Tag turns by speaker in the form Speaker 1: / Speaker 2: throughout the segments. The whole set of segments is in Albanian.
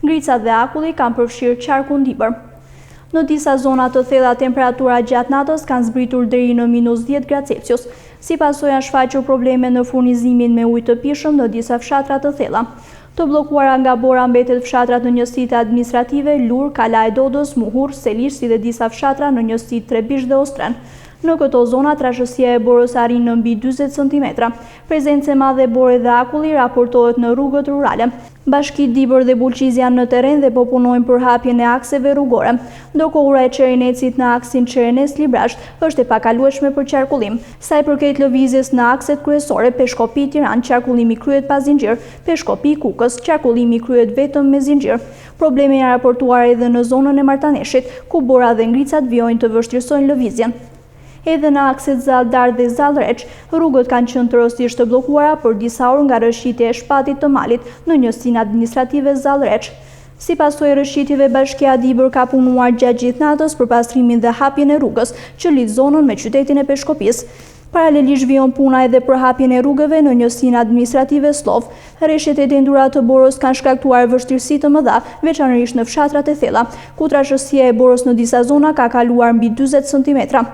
Speaker 1: Ngricat dhe akulli kanë përfshirë qarkun ndibër. Në disa zona të thella temperatura gjatë natës kanë zbritur deri në -10 gradë Celsius. Si pasojë janë shfaqur probleme në furnizimin me ujë të pishëm në disa fshatra të thella. Të bllokuara nga bora mbetet fshatrat në njësitë administrative Lur, Kala e Dodës, Muhur, Selish si dhe disa fshatra në njësitë Trebish dhe Ostren. Në këto zona trashësia e borës arrin në mbi 40 cm. Prezencë e madhe e bore dhe akulli raportohet në rrugët rurale. Bashkitë Dibër dhe Bulqiz janë në terren dhe po punojnë për hapjen e akseve rrugore, ndërkohë ura e Qerenecit në aksin Qerenes-Librasht është e pakalueshme për qarkullim. Sa i përket lëvizjes në akset kryesore, Peshkopi-Tiranë, qarkullimi kryhet pa zinxhir, Peshkopi-Kukës, qarkullimi kryhet vetëm me zinxhir. Probleme janë raportuar edhe në zonën e Martaneshit, ku bora dhe ngricat vijojnë të vështirësojnë lëvizjen. Edhe në akset Zaldar dhe Zallreç, rrugët kanë qenë tërësisht të bllokuara për disa orë nga rrëshqitja e shpatit të malit në njësinë administrative Zallreç. Si pasojë rrëshqitjeve, Bashkia Dibër ka punuar gjatë gjithë natës për pastrimin dhe hapjen e rrugës që lidh zonën me qytetin e Peshkopisë. Paralelisht vijon puna edhe për hapjen e rrugëve në njësinë administrative Slov. Rreshtet e dendura të borës kanë shkaktuar vështirësi të mëdha, veçanërisht në fshatrat e thella, ku trashësia e borës në disa zona ka kaluar mbi 40 cm.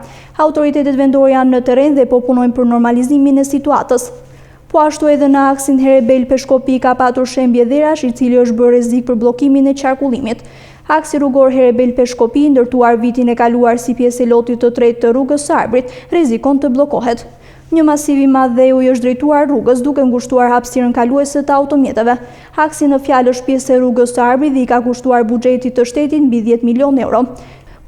Speaker 1: Autoritetet vendore janë në terren dhe po punojnë për normalizimin e situatës. Po ashtu edhe në aksin Herebel-Peshkopi ka patur shembje dherash, i cili është bërë rrezik për bllokimin e qarkullimit. Aksi rrugor Herebel-Peshkopi, ndërtuar vitin e kaluar si pjesë e lotit të tretë të rrugës së Arbrit, rrezikon të bllokohet. Një masiv i madh dhe uji është drejtuar rrugës duke ngushtuar hapësirën kaluese të automjeteve. Aksi në fjalë është pjesë e rrugës së Arbrit dhe i ka kushtuar buxhetit të shtetit mbi 10 milion euro.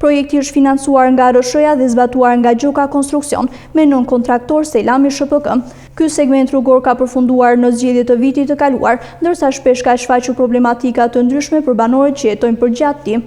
Speaker 1: Projekti është financuar nga RSH-ja dhe zbatuar nga Gjoka Konstruksion me nën kontraktor Selami SHPK. Ky segment rrugor ka përfunduar në zgjedhje të vitit të kaluar, ndërsa shpesh ka shfaqur problematika të ndryshme për banorët që jetojnë përgjatë tij.